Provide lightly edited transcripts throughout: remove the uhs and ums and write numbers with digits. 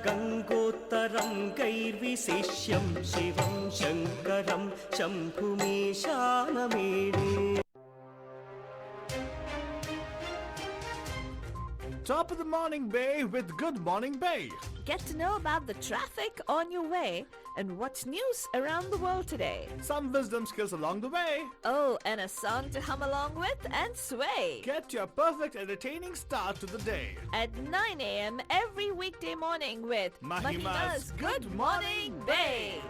गङ्गोत्तरङ्गैर्विशिष्यं शिवं शङ्करं शम्भुमीशानमीडे. Top of the morning, Bay, with Good Morning Bay. Get to know about the traffic on your way and what's news around the world today. Some wisdom skills along the way. Oh, and a song to hum along with and sway. Get your perfect entertaining start to the day. At 9 a.m. every weekday morning with Mahima's Good Morning Bay.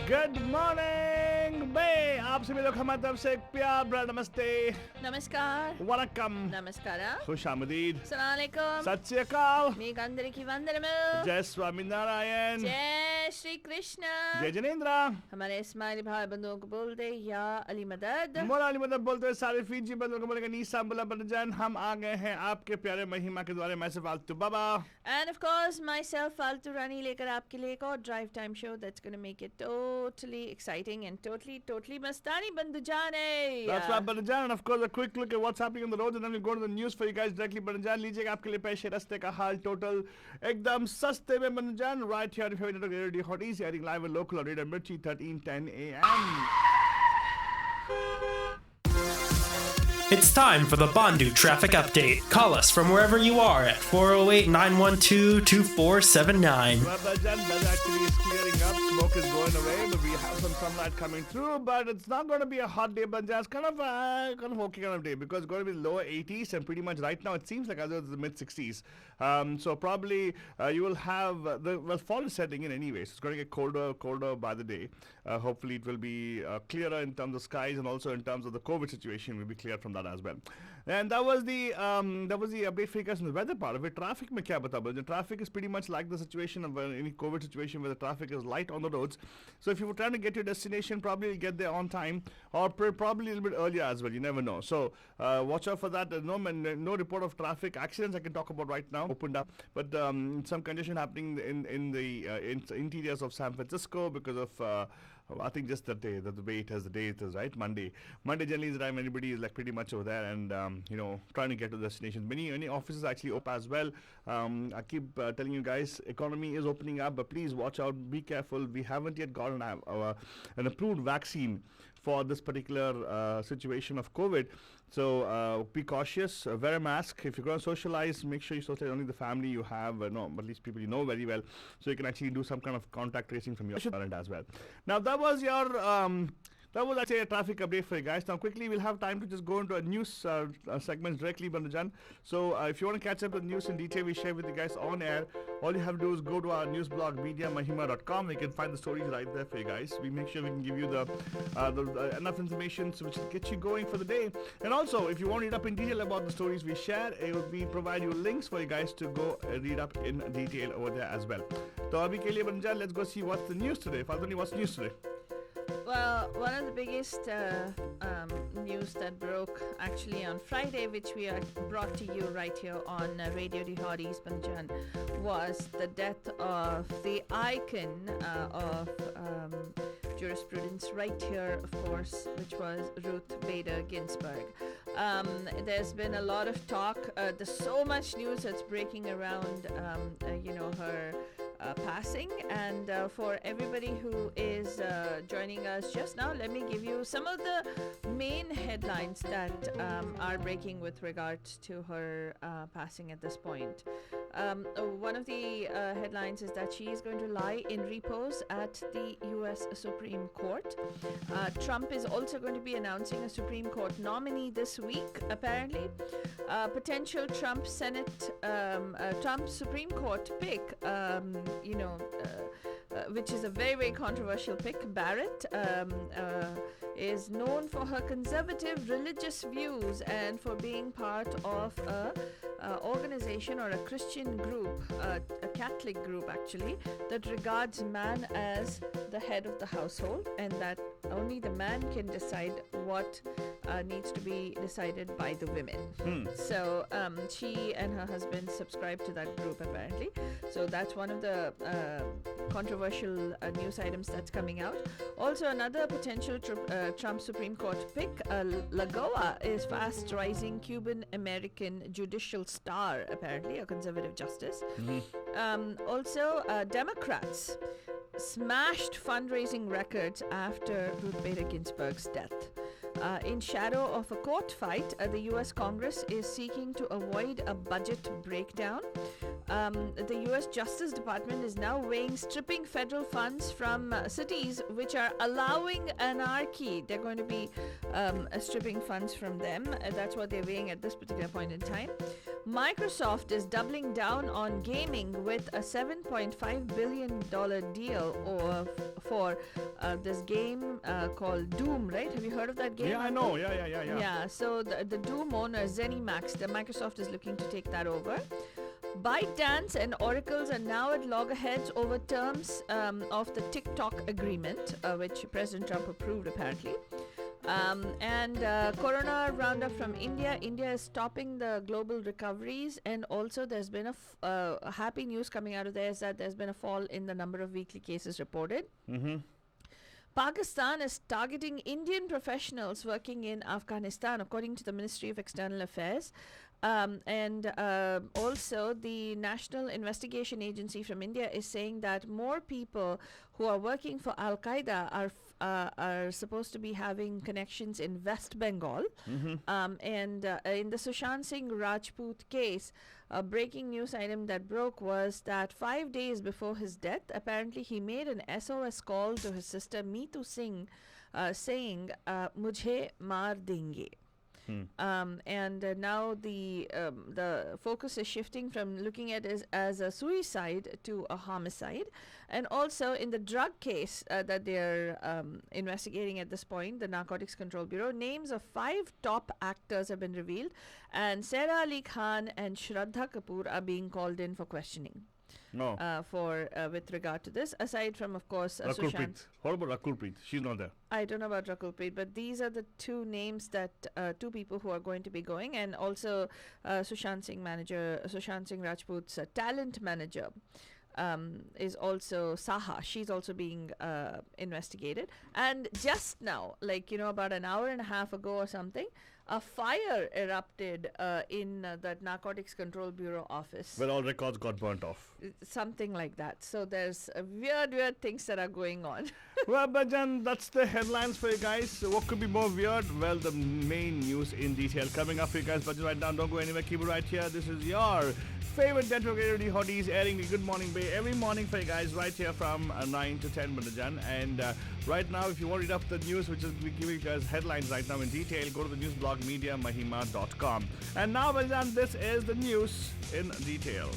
Good morning, Bay. आप सभी लोग हमारी तरफ से एक प्यार भरा नमस्ते, Namaskar. वनकम, Namaskara. खुशामदीद, Assalamualaikum. सत श्री अकाल, మీకు అందరికీ వందనము. जय स्वामी नारायण, जय श्री कृष्ण. जय जनेन्द्र. हमारे इस्माइली भाई बंधुओं को बोल दे या अली मदद. मोला अली मदद बोलते हुए सारे फीजी बंधुओं को बोलेंगे नीसा बुला बन हम आ गए हैं आपके प्यारे महिमा के द्वारे. मैं से फालतू बाबा. And of course, myself, Faltu Rani, लेकर आपके लिए एक और drive time show that's going to make it totally exciting and totally mastani bandujane. That's right, Banjan. And of course, a quick look at what's happening on the roads, and then we'll go to the news for you guys directly. Banjan, लीजिएगा आपके लिए पेश है रास्ते का हाल total एकदम सस्ते में. Banjan, right here if you're in the radio hot easy, heading live and local on Radio Mirchi 1310 AM. It's time for the Bandu Traffic Update. Call us from wherever you are at 408-912-2479. Well, Banjan, weather actually is clearing up. Smoke is going away, but we have some sunlight coming through. But it's not going to be a hot day, Banjan. It's kind of okay kind of day because it's going to be lower 80s, and pretty much right now it seems like it's the mid 60s. So probably you will have fall is setting in anyways. It's going to get colder by the day. Hopefully it will be clearer in terms of skies, and also in terms of the COVID situation will be clear from that as well. And that was the update for you guys on the weather part of it. Traffic mein kya bata? The traffic is pretty much like the situation of any COVID situation where the traffic is light on the roads. So if you were trying to get to your destination, probably you'll get there on time, or probably a little bit earlier as well. You never know. So watch out for that. No report of traffic accidents I can talk about right now. Opened up, but some congestion happening in the interiors of San Francisco because of I think just the way it is, the day it is, right? Monday generally is the time anybody is like pretty much over there and trying to get to destinations. Many offices actually open as well. I keep telling you guys, economy is opening up, but please watch out, be careful. We haven't yet gotten an approved vaccine for this particular situation of COVID. So be cautious, wear a mask. If you're going to socialize, make sure you socialize only the family you have, at least people you know very well, so you can actually do some kind of contact tracing from your parent as well. Now that was your actually a traffic update for you guys. Now quickly we'll have time to just go into a news segments directly, Bandujan. So if you want to catch up with news in detail we share with you guys on air, all you have to do is go to our news blog mediamahima.com. You can find the stories right there for you guys. We make sure we can give you the enough information so which will get you going for the day. And also if you want to read up in detail about the stories we share, we provide you links for you guys to go read up in detail over there as well. So abhi ke liye Bandujan, let's go see what's the news today. Faltuni, what's news today? Well, one of the biggest news that broke actually on Friday, which we brought to you right here on Radio the Hotties Panjan, was the death of the icon of jurisprudence right here, of course, which was Ruth Bader Ginsburg. There's been a lot of talk. There's so much news that's breaking around, her passing, and for everybody who is joining us just now, let me give you some of the main headlines that are breaking with regards to her passing at this point. One of the headlines is that she is going to lie in repose at the US Supreme Court. Trump is also going to be announcing a Supreme Court nominee this week, apparently. Potential Trump Supreme Court pick, which is a very, very controversial pick. Barrett is known for her conservative religious views and for being part of a organization or a Christian group, a Catholic group actually, that regards man as the head of the household, and that only the man can decide what needs to be decided by the women. So she and her husband subscribe to that group apparently. So that's one of the controversial news items that's coming out. Also, another potential Trump Supreme Court pick, Lagoa is fast rising Cuban American judicial star, apparently, a conservative justice. Also, Democrats smashed fundraising records after Ruth Bader Ginsburg's death. In shadow of a court fight, the U.S. Congress is seeking to avoid a budget breakdown. The U.S. Justice Department is now weighing stripping federal funds from cities which are allowing anarchy. They're going to be stripping funds from them. That's what they're weighing at this particular point in time. Microsoft is doubling down on gaming with a $7.5 billion deal for this game called Doom, right? Have you heard of that game? Yeah, I know. Yeah. Yeah, so the Doom owner, ZeniMax, the Microsoft is looking to take that over. ByteDance and Oracles are now at loggerheads over terms of the TikTok agreement, which President Trump approved apparently. And Corona roundup from India. India is stopping the global recoveries, and also there's been a happy news coming out of there is that there's been a fall in the number of weekly cases reported. Pakistan is targeting Indian professionals working in Afghanistan, according to the Ministry of External Affairs. And also the National Investigation Agency from India is saying that more people who are working for Al Qaeda are supposed to be having connections in West Bengal. And in the Sushant Singh Rajput case, a breaking news item that broke was that 5 days before his death, apparently he made an SOS call to his sister Meetu Singh, saying, "Mujhe maar denge." And now the focus is shifting from looking at it as a suicide to a homicide. And also in the drug case that they're investigating at this point, the Narcotics Control Bureau, names of 5 top actors have been revealed, and Sara Ali Khan and Shraddha Kapoor are being called in for questioning. With regard to this, aside from, of course, Sushant. What about Rakulpreet? She's not there. I don't know about Rakulpreet, but these are the two names that two people who are going to be going, and also Sushant Singh Rajput's talent manager is also Saha. She's also being investigated. And just now, about an hour and a half ago or something, a fire erupted in that Narcotics Control Bureau office. Where all records got burnt off. Something like that. So there's weird things that are going on. Well, Bajan, that's the headlines for you guys. So what could be more weird? Well, the main news in detail coming up for you guys. Bajan, right now, don't go anywhere. Keep it right here. This is your favorite network radio hotties airing the Good Morning Bay every morning for you guys right here from 9 to 10, Bajan. And right now, if you want to read up the news, which is giving you guys headlines right now in detail, go to the news blog mediamahima.com. And now, Bajan, this is the news in detail.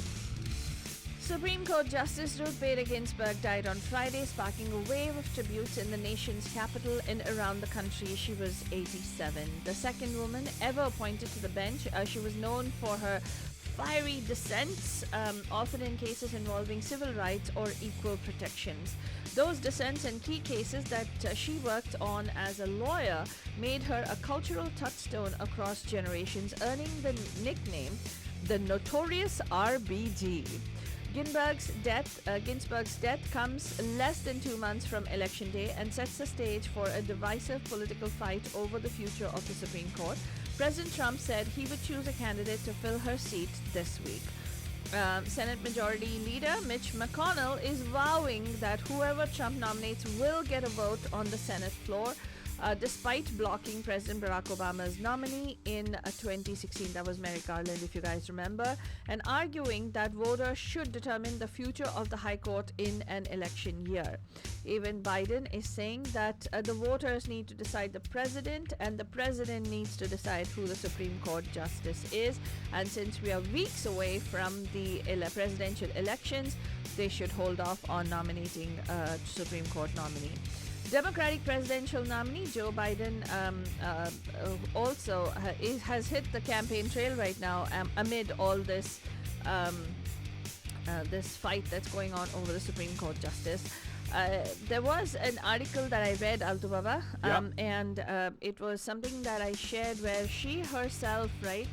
Supreme Court Justice Ruth Bader Ginsburg died on Friday, sparking a wave of tributes in the nation's capital and around the country. She was 87. The second woman ever appointed to the bench. She was known for her fiery dissents, often in cases involving civil rights or equal protections. Those dissents and key cases that she worked on as a lawyer made her a cultural touchstone across generations, earning the nickname the Notorious RBG. Ginsburg's death comes less than 2 months from Election Day and sets the stage for a divisive political fight over the future of the Supreme Court. President Trump said he would choose a candidate to fill her seat this week. Senate Majority Leader Mitch McConnell is vowing that whoever Trump nominates will get a vote on the Senate floor, despite blocking President Barack Obama's nominee in 2016. That was Merrick Garland, if you guys remember, and arguing that voters should determine the future of the High Court in an election year. Even Biden is saying that the voters need to decide the president, and the president needs to decide who the Supreme Court justice is. And since we are weeks away from the presidential elections, they should hold off on nominating a Supreme Court nominee. Democratic presidential nominee Joe Biden also has hit the campaign trail right now amid all this this fight that's going on over the Supreme Court justice. There was an article that I read, Altu Baba, Yeah. and it was something that I shared where she herself, right,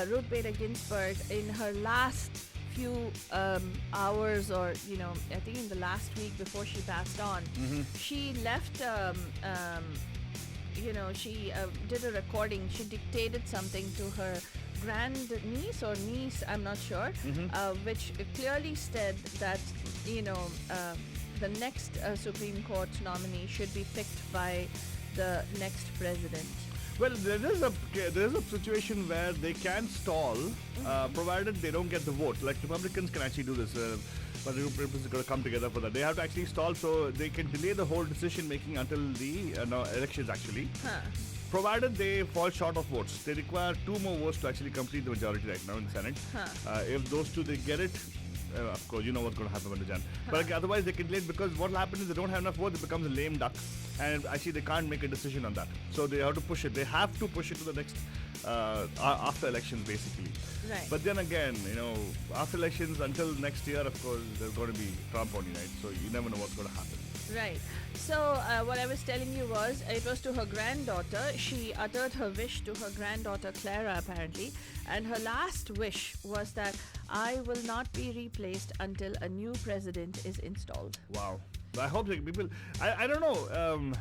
Ruth Bader Ginsburg, in her last few hours, or I think in the last week before she passed on, she left. She did a recording. She dictated something to her grandniece or niece, I'm not sure, which clearly said that the next Supreme Court nominee should be picked by the next president. Well, there is a situation where they can stall, provided they don't get the vote. Like Republicans can actually do this, but the Republicans are going to come together for that. They have to actually stall, so they can delay the whole decision making until the elections actually. Provided they fall short of votes. They require 2 more votes to actually complete the majority right now in the Senate. If those 2 they get it, of course, you know what's going to happen with the Jan. But otherwise, they can delay it, because what will happen is they don't have enough votes, it becomes a lame duck. And actually, they can't make a decision on that. So they have to push it. They have to push it to the next, after elections, basically. Right. But then again, after elections until next year, of course, there's going to be Trump only, right? So you never know what's going to happen. Right. So what I was telling you was, it was to her granddaughter. She uttered her wish to her granddaughter Clara, apparently, and her last wish was that I will not be replaced until a new president is installed. Wow. I hope people. I don't know.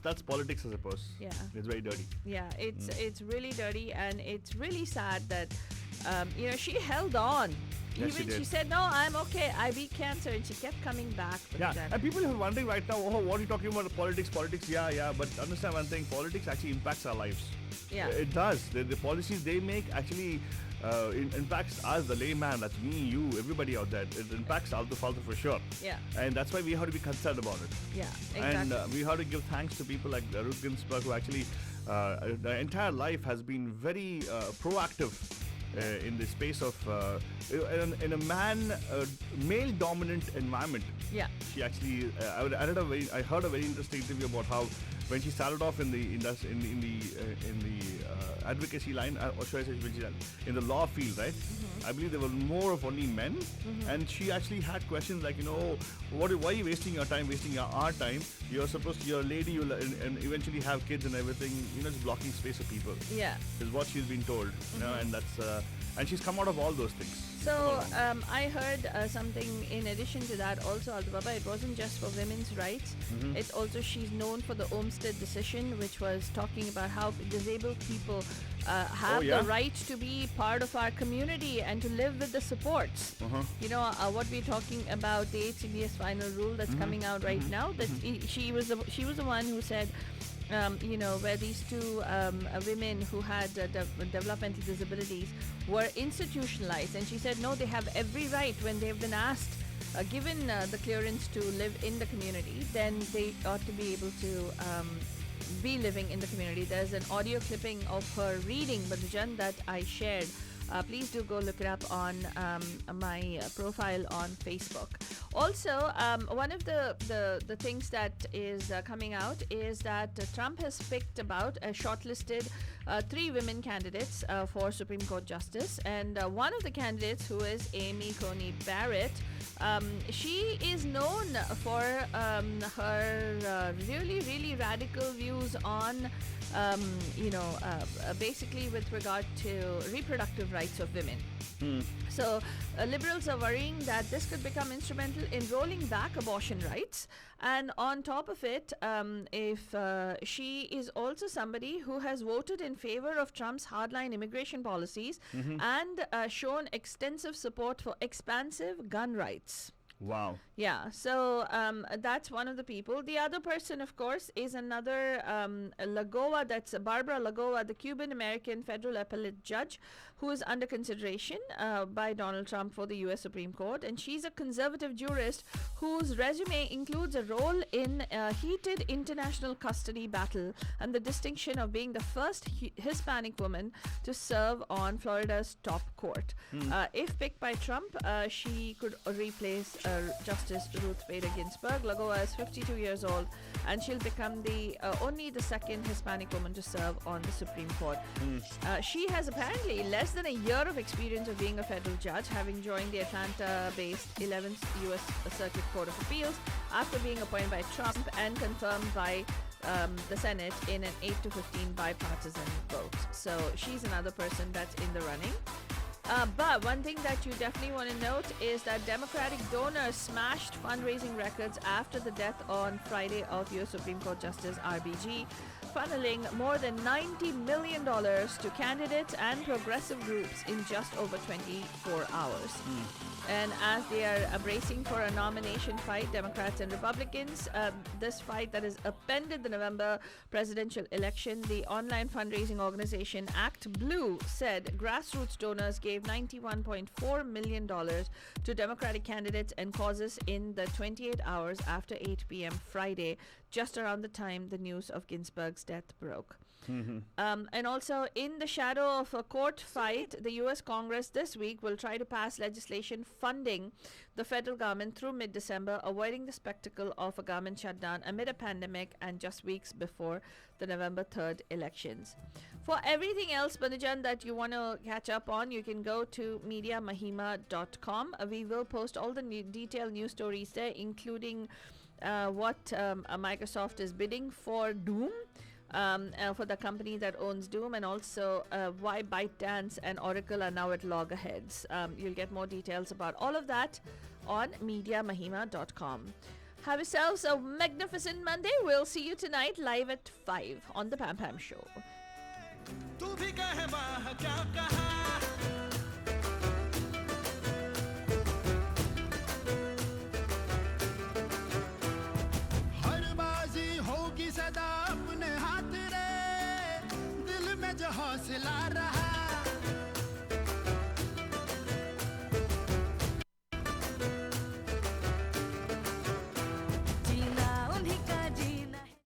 That's politics, I suppose. Yeah. It's very dirty. Yeah, it's really dirty, and it's really sad that she held on. Yes, she Even she did. said, no, I'm okay, I beat cancer, and she kept coming back. Yeah, and people are wondering right now, oh, what are you talking about? Politics, yeah, but understand one thing, politics actually impacts our lives. Yeah. It does. The policies they make actually impacts us, the layman, that's me, you, everybody out there. It impacts Altu Faltu for sure. Yeah. And that's why we have to be concerned about it. Yeah, exactly. And we have to give thanks to people like Ruth Ginsburg, who actually, the entire life has been very proactive. In the space of in a male-dominant environment. Yeah. She actually I heard a very interesting interview about how when she started off in the advocacy line, or should I say in the law field, right? I believe there were more of only men, and she actually had questions like, why are you wasting your time, our time? You're a lady, you'll and eventually have kids and everything. It's blocking space for people. Yeah. Is what she's been told, and that's and she's come out of all those things. So I heard something in addition to that also, Altu Baba. It wasn't just for women's rights. It's also, she's known for the Olmsted decision, which was talking about how disabled people have the right to be part of our community and to live with the supports. What we're talking about, the HCBS final rule that's coming out right now. That she was the one who said, where these 2 women who had developmental disabilities were institutionalized, and she said no, they have every right, when they've been asked, given the clearance to live in the community, then they ought to be able to be living in the community. There's an audio clipping of her reading Badhujan that I shared. Please do go look it up on my profile on Facebook. Also, one of the things that is coming out is that Trump has picked shortlisted 3 women candidates for Supreme Court Justice, and one of the candidates, who is Amy Coney Barrett, she is known for her really, really radical views on basically with regard to reproductive rights of women. So liberals are worrying that this could become instrumental in rolling back abortion rights. And on top of it, if she is also somebody who has voted in favor of Trump's hardline immigration policies and shown extensive support for expansive gun rights. Wow. Yeah, so that's one of the people. The other person, of course, is another Lagoa, that's Barbara Lagoa, the Cuban-American federal appellate judge who is under consideration by Donald Trump for the U.S. Supreme Court. And she's a conservative jurist whose resume includes a role in a heated international custody battle and the distinction of being the first Hispanic woman to serve on Florida's top court. If picked by Trump, she could replace Justice Ruth Bader Ginsburg. Lagoa is 52 years old, and she'll become only the second Hispanic woman to serve on the Supreme Court. She has apparently less than a year of experience of being a federal judge, having joined the Atlanta-based 11th U.S. Circuit Court of Appeals after being appointed by Trump and confirmed by the Senate in an 8-15 bipartisan vote. So she's another person that's in the running. But one thing that you definitely want to note is that Democratic donors smashed fundraising records after the death on Friday of U.S. Supreme Court Justice RBG, funneling more than $90 million to candidates and progressive groups in just over 24 hours. And as they are bracing for a nomination fight, Democrats and Republicans, this fight that has upended the November presidential election, the online fundraising organization Act Blue said grassroots donors gave $91.4 million to Democratic candidates and causes in the 28 hours after 8 p.m. Friday, just around the time the news of Ginsburg's death broke. And also, in the shadow of a court fight, the U.S. Congress this week will try to pass legislation funding the federal government through mid-December, avoiding the spectacle of a government shutdown amid a pandemic and just weeks before the November 3rd elections. For everything else, Banajan, that you want to catch up on, you can go to mediamahima.com. We will post all the detailed news stories there, including what Microsoft is bidding for Doom. For the company that owns Doom, and also why ByteDance and Oracle are now at loggerheads. You'll get more details about all of that on mediamahima.com. Have yourselves a magnificent Monday. We'll see you tonight live at 5 on the Pam Pam Show. हौसला रहा